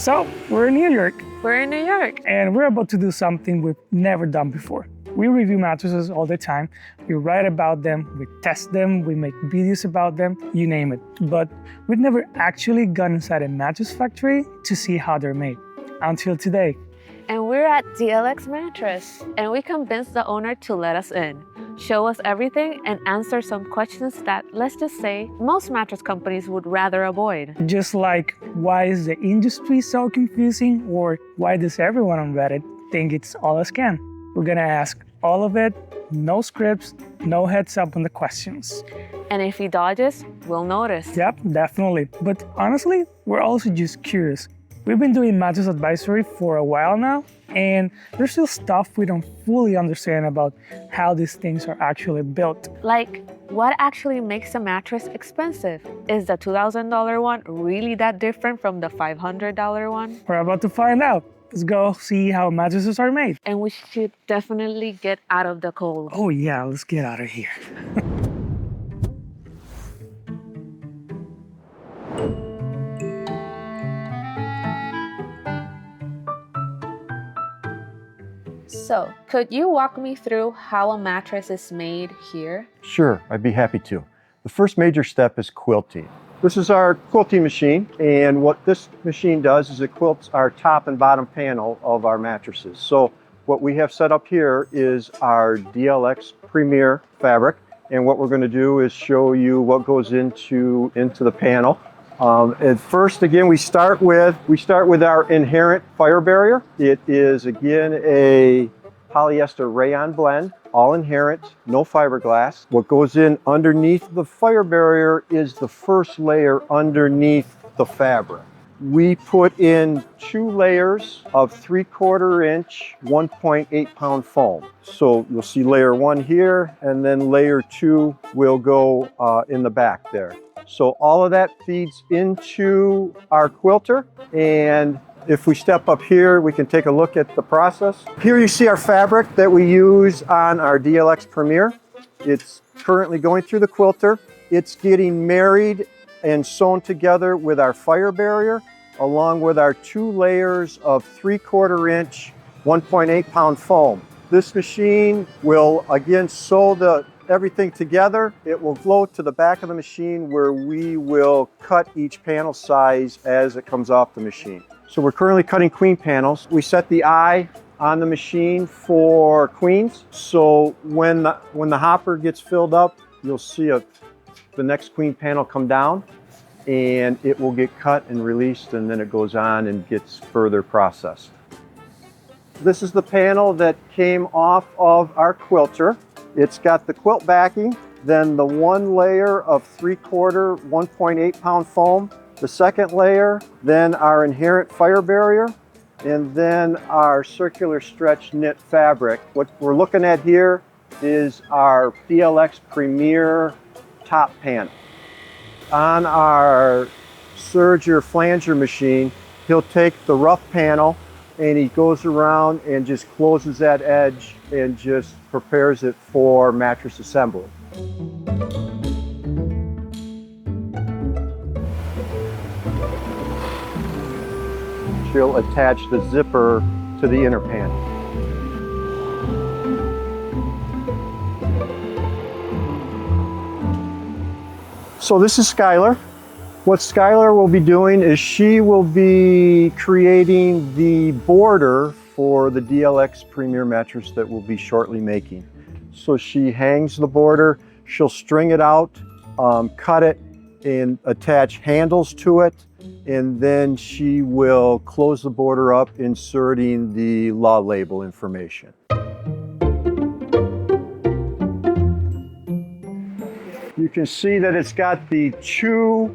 So, we're in New York. We're in New York. And we're about to do something we've never done before. We review mattresses all the time. We write about them, we test them, we make videos about them, you name it. But we've never actually gone inside a mattress factory to see how they're made. Until today. And we're at DLX Mattress, and we convinced the owner to let us in, show us everything, and answer some questions that, let's just say, most mattress companies would rather avoid. Just like, why is the industry so confusing? Or why does everyone on Reddit think it's all a scam? We're gonna ask all of it, no scripts, no heads up on the questions. And if he dodges, we'll notice. Yep, definitely. But honestly, we're also just curious. We've been doing Mattress Advisory for a while now, and there's still stuff we don't fully understand about how these things are actually built. Like, what actually makes a mattress expensive? Is the $2,000 one really that different from the $500 one? We're about to find out. Let's go see how mattresses are made. And we should definitely get out of the cold. Oh yeah, let's get out of here. So, could you walk me through how a mattress is made here? Sure, I'd be happy to. The first major step is quilting. This is our quilting machine, and what this machine does is it quilts our top and bottom panel of our mattresses. So what we have set up here is our DLX Premier fabric, and what we're going to do is show you what goes into the panel. At first, again, we start with our inherent fire barrier. It is, again, a polyester rayon blend, all inherent, no fiberglass. What goes in underneath the fire barrier is the first layer underneath the fabric. We put in 2 layers of 3/4 inch, 1.8 pound foam. So you'll see layer 1 here, and then layer 2 will go in the back there. So all of that feeds into our quilter, and if we step up here, we can take a look at the process. Here you see our fabric that we use on our DLX Premier. It's currently going through the quilter. It's getting married and sewn together with our fire barrier, along with our 2 layers of 3/4 inch, 1.8 pound foam. This machine will, again, sew everything together. It will flow to the back of the machine where we will cut each panel size as it comes off the machine. So we're currently cutting queen panels. We set the eye on the machine for queens. So when the hopper gets filled up, you'll see the next queen panel come down, and it will get cut and released, and then it goes on and gets further processed. This is the panel that came off of our quilter. It's got the quilt backing, then the 1 layer of 3/4, 1.8 pound foam, the second layer, then our inherent fire barrier, and then our circular stretch knit fabric. What we're looking at here is our DLX Premier top panel. On our serger flanger machine, he'll take the rough panel and he goes around and just closes that edge and just prepares it for mattress assembly. She'll attach the zipper to the inner panel. So this is Skylar. What Skylar will be doing is she will be creating the border for the DLX Premier mattress that we'll be shortly making. So she hangs the border, she'll string it out, cut it, and attach handles to it, and then she will close the border up, inserting the law label information. You can see that it's got the 2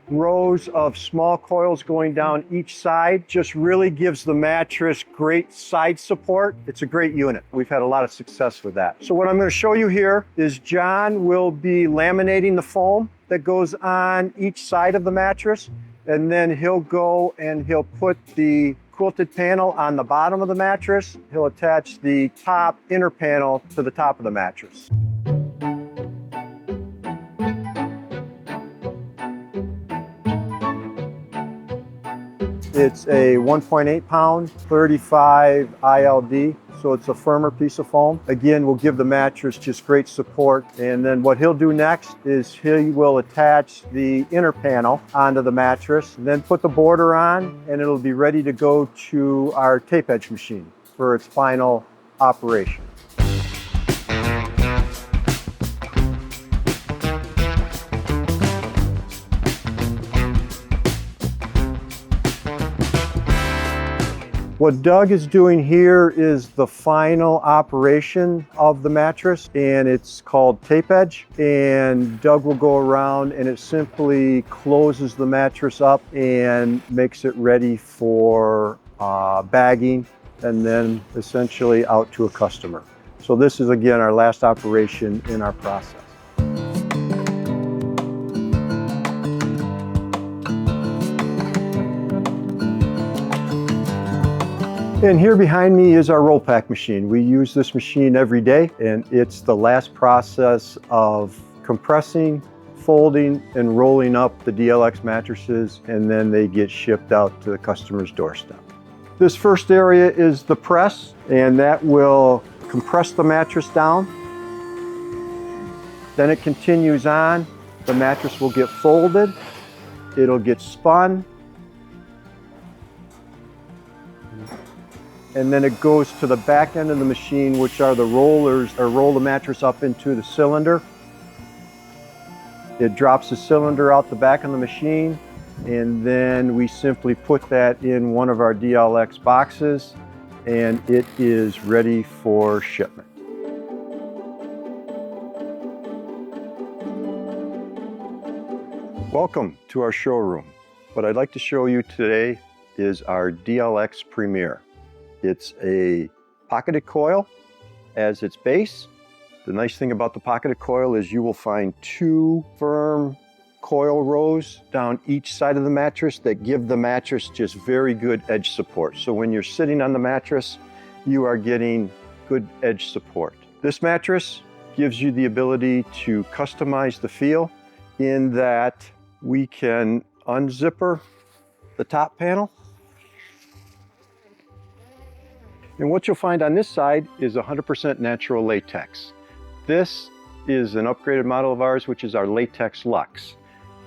rows of small coils going down each side. Just really gives the mattress great side support. It's a great unit. We've had a lot of success with that. So what I'm going to show you here is John will be laminating the foam that goes on each side of the mattress, and then he'll go and he'll put the quilted panel on the bottom of the mattress. He'll attach the top inner panel to the top of the mattress. It's a 1.8 pound, 35 ILD, so it's a firmer piece of foam. Again, we'll give the mattress just great support. And then what he'll do next is he will attach the inner panel onto the mattress, and then put the border on, and it'll be ready to go to our tape edge machine for its final operation. What Doug is doing here is the final operation of the mattress, and it's called tape edge. And Doug will go around and it simply closes the mattress up and makes it ready for bagging and then essentially out to a customer. So this is again our last operation in our process. And here behind me is our roll pack machine. We use this machine every day, and it's the last process of compressing, folding, and rolling up the DLX mattresses, and then they get shipped out to the customer's doorstep. This first area is the press, and that will compress the mattress down. Then it continues on. The mattress will get folded, it'll get spun, and then it goes to the back end of the machine, which are the rollers that roll the mattress up into the cylinder. It drops the cylinder out the back of the machine, and then we simply put that in one of our DLX boxes, and it is ready for shipment. Welcome to our showroom. What I'd like to show you today is our DLX Premier. It's a pocketed coil as its base. The nice thing about the pocketed coil is you will find two firm coil rows down each side of the mattress that give the mattress just very good edge support. So when you're sitting on the mattress, you are getting good edge support. This mattress gives you the ability to customize the feel in that we can unzipper the top panel. And what you'll find on this side is 100% natural latex. This is an upgraded model of ours, which is our LatexLux.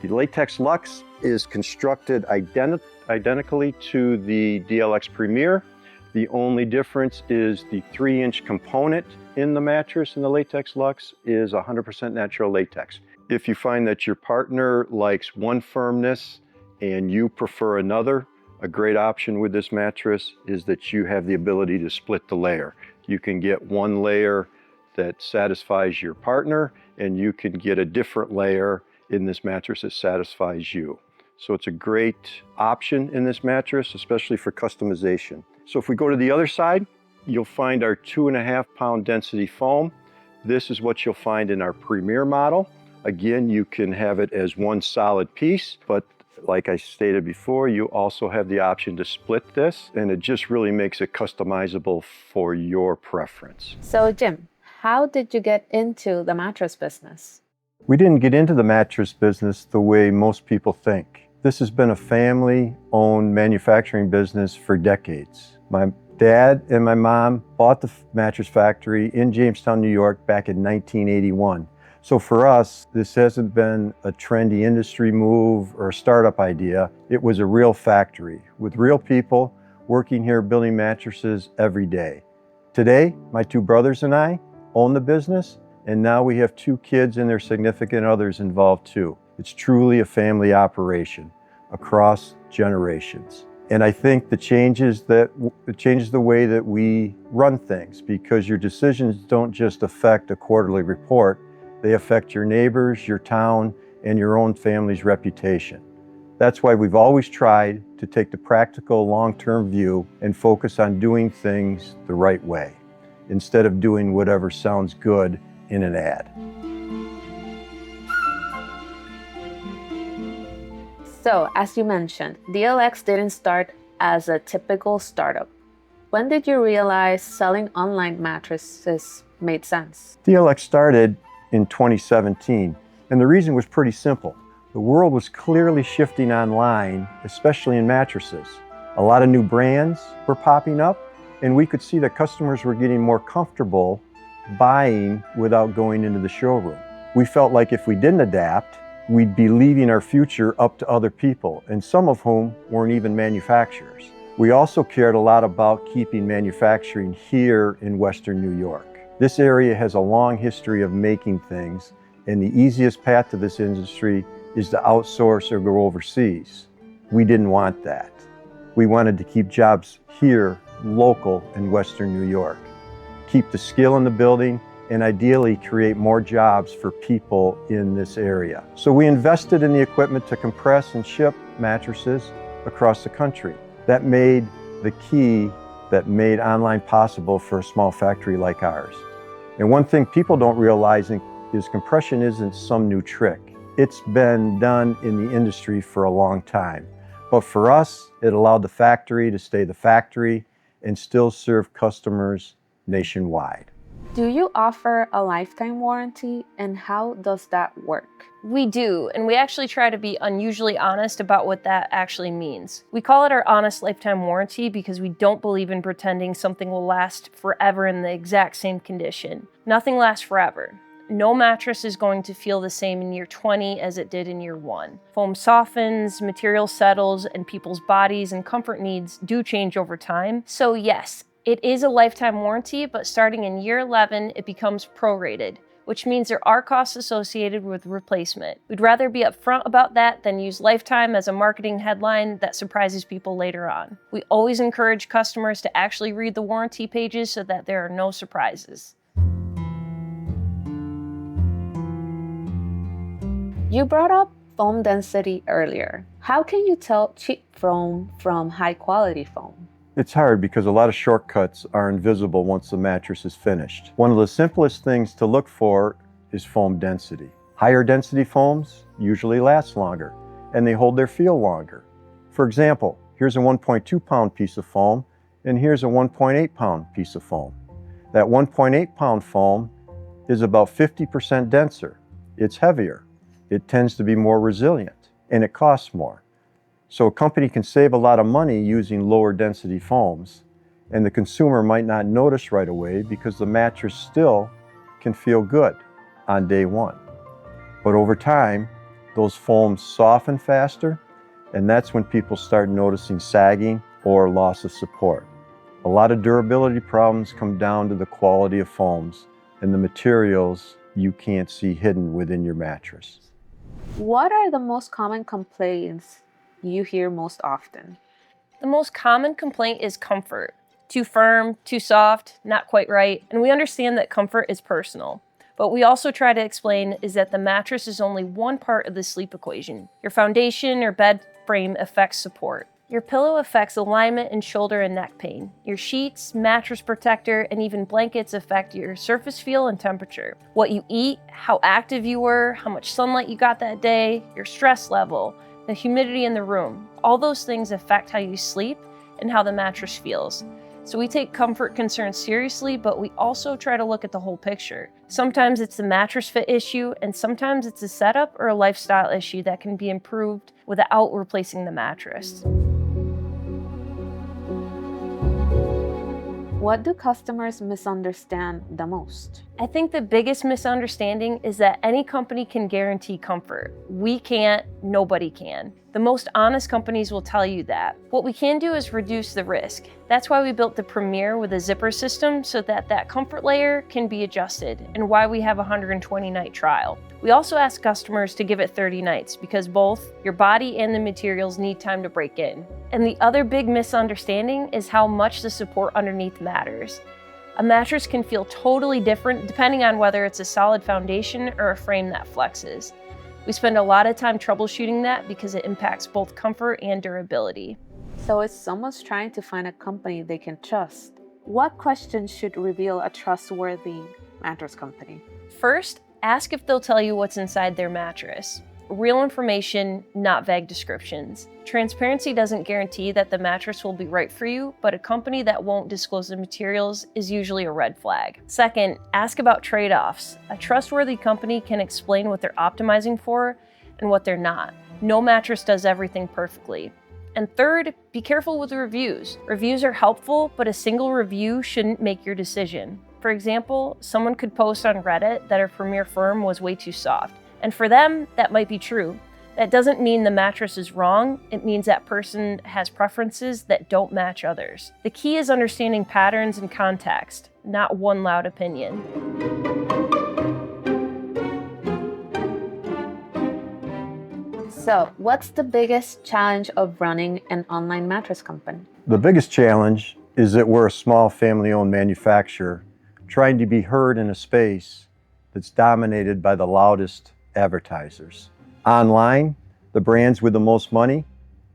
The LatexLux is constructed identically to the DLX Premier. The only difference is the 3-inch component in the mattress in the LatexLux is 100% natural latex. If you find that your partner likes one firmness and you prefer another, a great option with this mattress is that you have the ability to split the layer. You can get one layer that satisfies your partner, and you can get a different layer in this mattress that satisfies you. So it's a great option in this mattress, especially for customization. So if we go to the other side, you'll find our 2.5 pound density foam. This is what you'll find in our Premier model. Again, you can have it as one solid piece, but like I stated before, you also have the option to split this, and it just really makes it customizable for your preference. So Jim, how did you get into the mattress business? We didn't get into the mattress business the way most people think. This has been a family-owned manufacturing business for decades. My dad and my mom bought the mattress factory in Jamestown, New York back in 1981. So for us, this hasn't been a trendy industry move or a startup idea. It was a real factory with real people working here building mattresses every day. Today, my two brothers and I own the business, and now we have 2 kids and their significant others involved too. It's truly a family operation across generations. And I think it changes the way that we run things, because your decisions don't just affect a quarterly report. They affect your neighbors, your town, and your own family's reputation. That's why we've always tried to take the practical long-term view and focus on doing things the right way, instead of doing whatever sounds good in an ad. So, as you mentioned, DLX didn't start as a typical startup. When did you realize selling online mattresses made sense? DLX started in 2017, and the reason was pretty simple. The world was clearly shifting online, especially in mattresses. A lot of new brands were popping up, and we could see that customers were getting more comfortable buying without going into the showroom. We felt like if we didn't adapt, we'd be leaving our future up to other people, and some of whom weren't even manufacturers. We also cared a lot about keeping manufacturing here in Western New York. This area has a long history of making things, and the easiest path to this industry is to outsource or go overseas. We didn't want that. We wanted to keep jobs here, local in Western New York. Keep the skill in the building, and ideally create more jobs for people in this area. So we invested in the equipment to compress and ship mattresses across the country. That made the key that made online possible for a small factory like ours. And one thing people don't realize is compression isn't some new trick. It's been done in the industry for a long time. But for us, it allowed the factory to stay the factory and still serve customers nationwide. Do you offer a lifetime warranty, and how does that work? We do, and we actually try to be unusually honest about what that actually means. We call it our honest lifetime warranty because we don't believe in pretending something will last forever in the exact same condition. Nothing lasts forever. No mattress is going to feel the same in year 20 as it did in year 1. Foam softens, material settles, and people's bodies and comfort needs do change over time. So yes, it is a lifetime warranty, but starting in year 11, it becomes prorated, which means there are costs associated with replacement. We'd rather be upfront about that than use lifetime as a marketing headline that surprises people later on. We always encourage customers to actually read the warranty pages so that there are no surprises. You brought up foam density earlier. How can you tell cheap foam from high quality foam? It's hard because a lot of shortcuts are invisible once the mattress is finished. One of the simplest things to look for is foam density. Higher density foams usually last longer and they hold their feel longer. For example, here's a 1.2 pound piece of foam and here's a 1.8 pound piece of foam. That 1.8 pound foam is about 50% denser. It's heavier. It tends to be more resilient and it costs more. So a company can save a lot of money using lower density foams, and the consumer might not notice right away because the mattress still can feel good on day one. But over time, those foams soften faster, and that's when people start noticing sagging or loss of support. A lot of durability problems come down to the quality of foams and the materials you can't see hidden within your mattress. What are the most common complaints you hear most often? The most common complaint is comfort. Too firm, too soft, not quite right. And we understand that comfort is personal. But we also try to explain is that the mattress is only one part of the sleep equation. Your foundation or bed frame affects support. Your pillow affects alignment and shoulder and neck pain. Your sheets, mattress protector, and even blankets affect your surface feel and temperature. What you eat, how active you were, how much sunlight you got that day, your stress level, the humidity in the room. All those things affect how you sleep and how the mattress feels. So we take comfort concerns seriously, but we also try to look at the whole picture. Sometimes it's the mattress fit issue, and sometimes it's a setup or a lifestyle issue that can be improved without replacing the mattress. What do customers misunderstand the most? I think the biggest misunderstanding is that any company can guarantee comfort. We can't, nobody can. The most honest companies will tell you that. What we can do is reduce the risk. That's why we built the Premier with a zipper system so that comfort layer can be adjusted, and why we have a 120-night trial. We also ask customers to give it 30 nights because both your body and the materials need time to break in. And the other big misunderstanding is how much the support underneath matters. A mattress can feel totally different depending on whether it's a solid foundation or a frame that flexes. We spend a lot of time troubleshooting that because it impacts both comfort and durability. So if someone's trying to find a company they can trust, what questions should reveal a trustworthy mattress company? First, ask if they'll tell you what's inside their mattress. Real information, not vague descriptions. Transparency doesn't guarantee that the mattress will be right for you, but a company that won't disclose the materials is usually a red flag. Second, ask about trade-offs. A trustworthy company can explain what they're optimizing for and what they're not. No mattress does everything perfectly. And third, be careful with reviews. Reviews are helpful, but a single review shouldn't make your decision. For example, someone could post on Reddit that a Premier firm was way too soft. And for them, that might be true. That doesn't mean the mattress is wrong. It means that person has preferences that don't match others. The key is understanding patterns and context, not one loud opinion. So, what's the biggest challenge of running an online mattress company? The biggest challenge is that we're a small family-owned manufacturer trying to be heard in a space that's dominated by the loudest advertisers. Online, the brands with the most money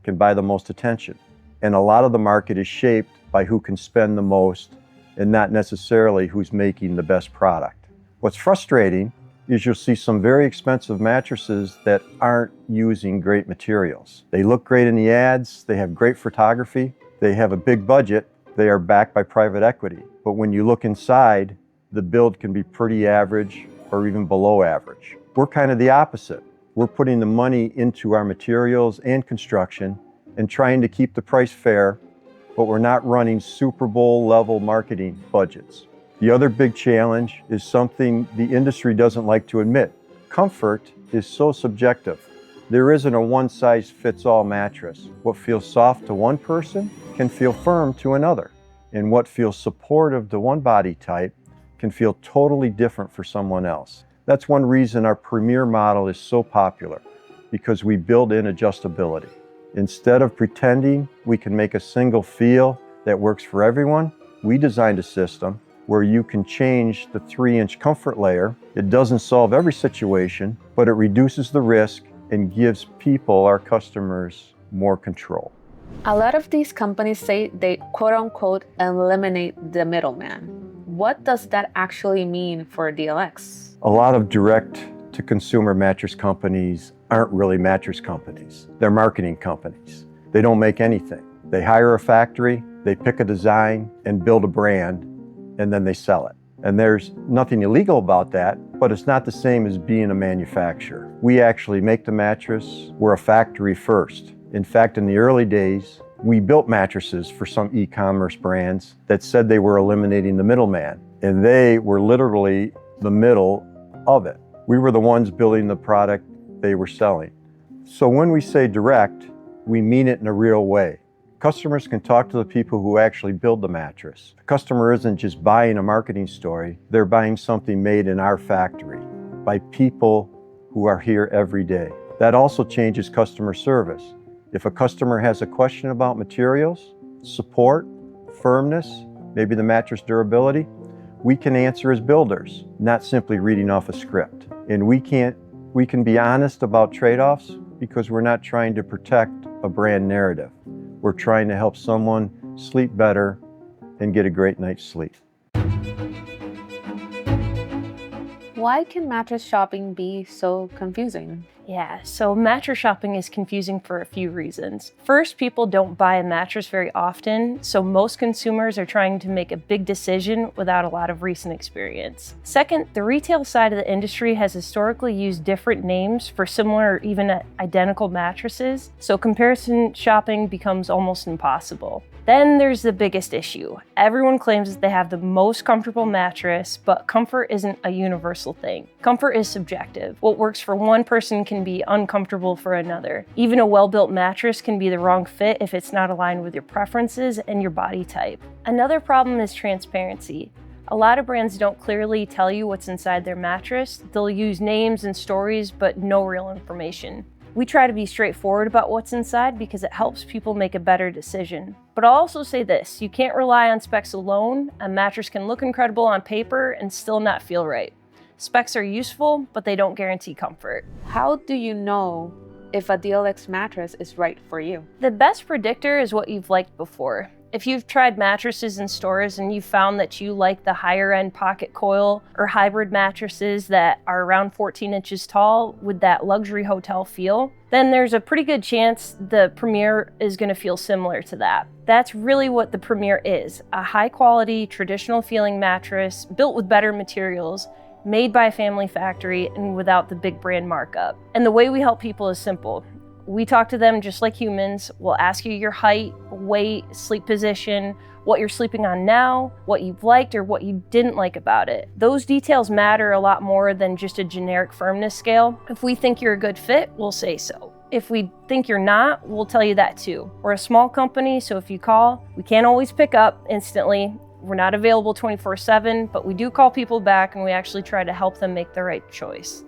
can buy the most attention. And a lot of the market is shaped by who can spend the most and not necessarily who's making the best product. What's frustrating is you'll see some very expensive mattresses that aren't using great materials. They look great in the ads, they have great photography, they have a big budget, they are backed by private equity. But when you look inside, the build can be pretty average or even below average. We're kind of the opposite. We're putting the money into our materials and construction and trying to keep the price fair, but we're not running Super Bowl level marketing budgets. The other big challenge is something the industry doesn't like to admit. Comfort is so subjective. There isn't a one-size-fits-all mattress. What feels soft to one person can feel firm to another. And what feels supportive to one body type can feel totally different for someone else. That's one reason our Premier model is so popular, because we build in adjustability. Instead of pretending we can make a single feel that works for everyone, we designed a system where you can change the 3-inch comfort layer. It doesn't solve every situation, but it reduces the risk and gives people, our customers, more control. A lot of these companies say they quote-unquote eliminate the middleman. What does that actually mean for DLX? A lot of direct-to-consumer mattress companies aren't really mattress companies. They're marketing companies. They don't make anything. They hire a factory, they pick a design and build a brand, and then they sell it. And there's nothing illegal about that, but it's not the same as being a manufacturer. We actually make the mattress. We're a factory first. In fact, in the early days, we built mattresses for some e-commerce brands that said they were eliminating the middleman, and they were literally the middle of it. We were the ones building the product they were selling. So when we say direct, we mean it in a real way. Customers can talk to the people who actually build the mattress. The customer isn't just buying a marketing story, they're buying something made in our factory by people who are here every day. That also changes customer service. If a customer has a question about materials, support, firmness, maybe the mattress durability, we can answer as builders, not simply reading off a script. And we can be honest about trade-offs because we're not trying to protect a brand narrative. We're trying to help someone sleep better and get a great night's sleep. Why can mattress shopping be so confusing? Yeah, so mattress shopping is confusing for a few reasons. First, people don't buy a mattress very often, so most consumers are trying to make a big decision without a lot of recent experience. Second, the retail side of the industry has historically used different names for similar or even identical mattresses, so comparison shopping becomes almost impossible. Then there's the biggest issue. Everyone claims that they have the most comfortable mattress, but comfort isn't a universal thing. Comfort is subjective. What works for one person can be uncomfortable for another. Even a well-built mattress can be the wrong fit if it's not aligned with your preferences and your body type. Another problem is transparency. A lot of brands don't clearly tell you what's inside their mattress. They'll use names and stories, but no real information. We try to be straightforward about what's inside because it helps people make a better decision. But I'll also say this, you can't rely on specs alone. A mattress can look incredible on paper and still not feel right. Specs are useful, but they don't guarantee comfort. How do you know if a DLX mattress is right for you? The best predictor is what you've liked before. If you've tried mattresses in stores and you've found that you like the higher end pocket coil or hybrid mattresses that are around 14 inches tall with that luxury hotel feel, then there's a pretty good chance the Premier is going to feel similar to that. That's really what the Premier is, a high quality, traditional feeling mattress built with better materials, made by a family factory and without the big brand markup. And the way we help people is simple. We talk to them just like humans. We'll ask you your height, weight, sleep position, what you're sleeping on now, what you've liked or what you didn't like about it. Those details matter a lot more than just a generic firmness scale. If we think you're a good fit, we'll say so. If we think you're not, we'll tell you that too. We're a small company, so if you call, we can't always pick up instantly. We're not available 24/7, but we do call people back and we actually try to help them make the right choice.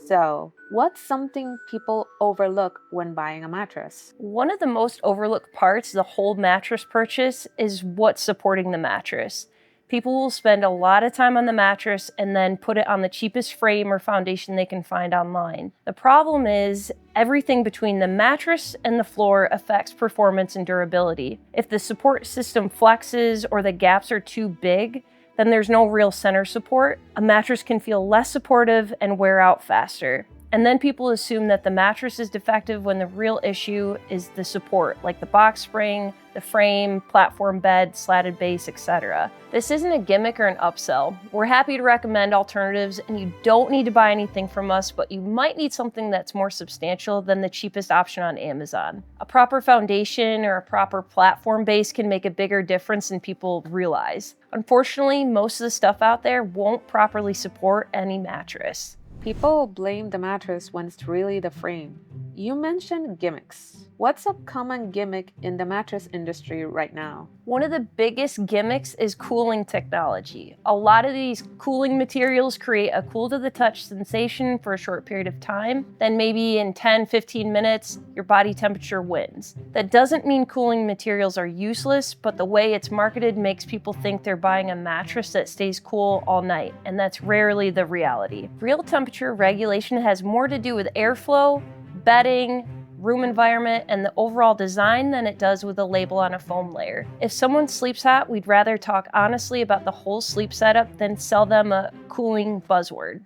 So, what's something people overlook when buying a mattress? One of the most overlooked parts of the whole mattress purchase is what's supporting the mattress. People will spend a lot of time on the mattress and then put it on the cheapest frame or foundation they can find online. The problem is everything between the mattress and the floor affects performance and durability. If the support system flexes or the gaps are too big, then there's no real center support. A mattress can feel less supportive and wear out faster. And then people assume that the mattress is defective when the real issue is the support, like the box spring, the frame, platform bed, slatted base, etc. This isn't a gimmick or an upsell. We're happy to recommend alternatives, and you don't need to buy anything from us, but you might need something that's more substantial than the cheapest option on Amazon. A proper foundation or a proper platform base can make a bigger difference than people realize. Unfortunately, most of the stuff out there won't properly support any mattress. People blame the mattress when it's really the frame. You mentioned gimmicks. What's a common gimmick in the mattress industry right now? One of the biggest gimmicks is cooling technology. A lot of these cooling materials create a cool to the touch sensation for a short period of time. Then maybe in 10-15 minutes, your body temperature wins. That doesn't mean cooling materials are useless, but the way it's marketed makes people think they're buying a mattress that stays cool all night, and that's rarely the reality. Real temperature regulation has more to do with airflow, bedding, room environment, and the overall design than it does with a label on a foam layer. If someone sleeps hot, we'd rather talk honestly about the whole sleep setup than sell them a cooling buzzword.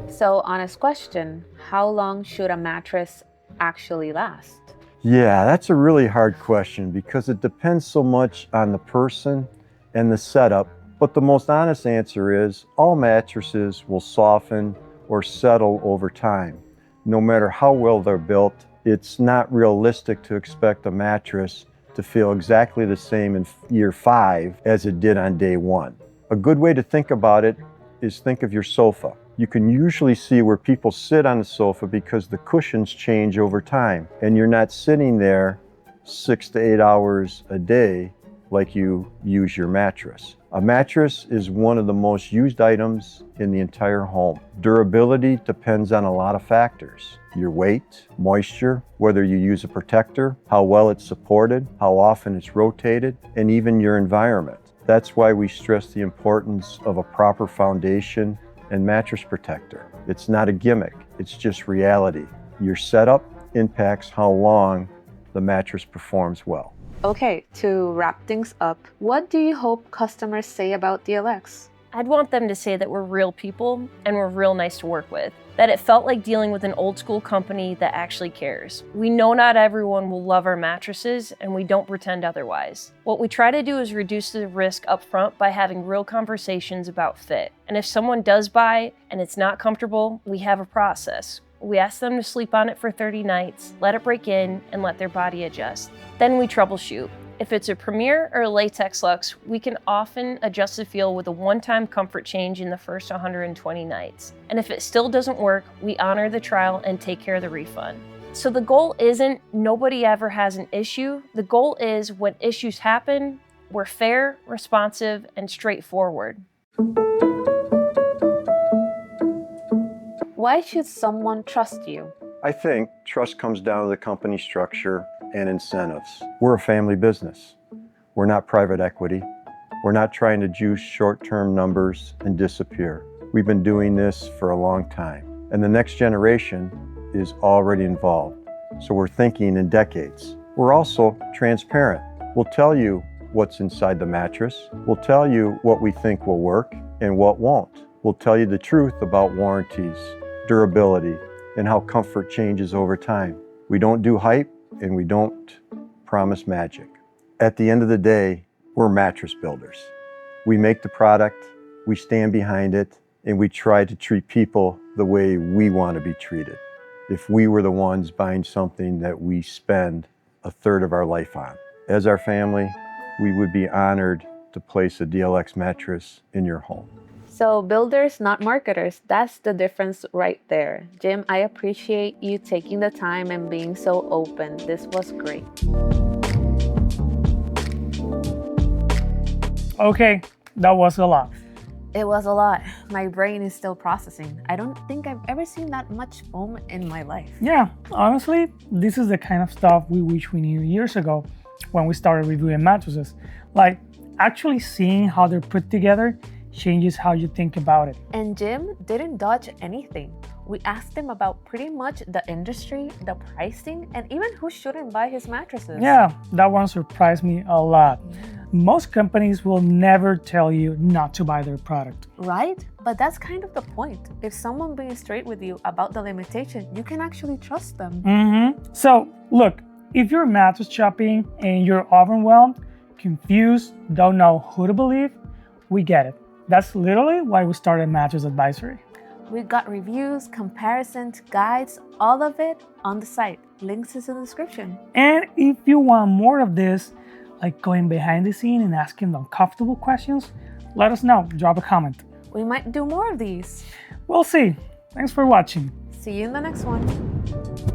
So, honest question, how long should a mattress actually last? Yeah, that's a really hard question because it depends so much on the person and the setup. But the most honest answer is all mattresses will soften or settle over time. No matter how well they're built, it's not realistic to expect a mattress to feel exactly the same in year 5 as it did on day 1. A good way to think about it is think of your sofa. You can usually see where people sit on the sofa because the cushions change over time, and you're not sitting there 6 to 8 hours a day like you use your mattress. A mattress is one of the most used items in the entire home. Durability depends on a lot of factors. Your weight, moisture, whether you use a protector, how well it's supported, how often it's rotated, and even your environment. That's why we stress the importance of a proper foundation and mattress protector. It's not a gimmick, it's just reality. Your setup impacts how long the mattress performs well. Okay, to wrap things up, what do you hope customers say about DLX? I'd want them to say that we're real people and we're real nice to work with, that it felt like dealing with an old school company that actually cares. We know not everyone will love our mattresses, and we don't pretend otherwise. What we try to do is reduce the risk up front by having real conversations about fit. And if someone does buy and it's not comfortable, we have a process. We ask them to sleep on it for 30 nights, let it break in, and let their body adjust. Then we troubleshoot. If it's a Premier or a LatexLux, we can often adjust the feel with a one-time comfort change in the first 120 nights. And if it still doesn't work, we honor the trial and take care of the refund. So the goal isn't nobody ever has an issue. The goal is when issues happen, we're fair, responsive, and straightforward. Why should someone trust you? I think trust comes down to the company structure and incentives. We're a family business. We're not private equity. We're not trying to juice short-term numbers and disappear. We've been doing this for a long time, and the next generation is already involved. So we're thinking in decades. We're also transparent. We'll tell you what's inside the mattress. We'll tell you what we think will work and what won't. We'll tell you the truth about warranties, durability, and how comfort changes over time. We don't do hype and we don't promise magic. At the end of the day, we're mattress builders. We make the product we stand behind it, and we try to treat people the way we want to be treated. If we were the ones buying something that we spend a third of our life on. As our family, we would be honored to place a DLX mattress in your home. So builders, not marketers, that's the difference right there. Jim, I appreciate you taking the time and being so open. This was great. Okay, that was a lot. It was a lot. My brain is still processing. I don't think I've ever seen that much foam in my life. Yeah, honestly, this is the kind of stuff we wish we knew years ago when we started reviewing mattresses. Like, actually seeing how they're put together changes how you think about it. And Jim didn't dodge anything. We asked him about pretty much the industry, the pricing, and even who shouldn't buy his mattresses. Yeah, that one surprised me a lot. Most companies will never tell you not to buy their product. Right? But that's kind of the point. If someone being straight with you about the limitation, you can actually trust them. So, look, if you're mattress shopping and you're overwhelmed, confused, don't know who to believe, we get it. That's literally why we started Mattress Advisory. We got reviews, comparisons, guides, all of it on the site. Links is in the description. And if you want more of this, like going behind the scene and asking the uncomfortable questions, let us know. Drop a comment. We might do more of these. We'll see. Thanks for watching. See you in the next one.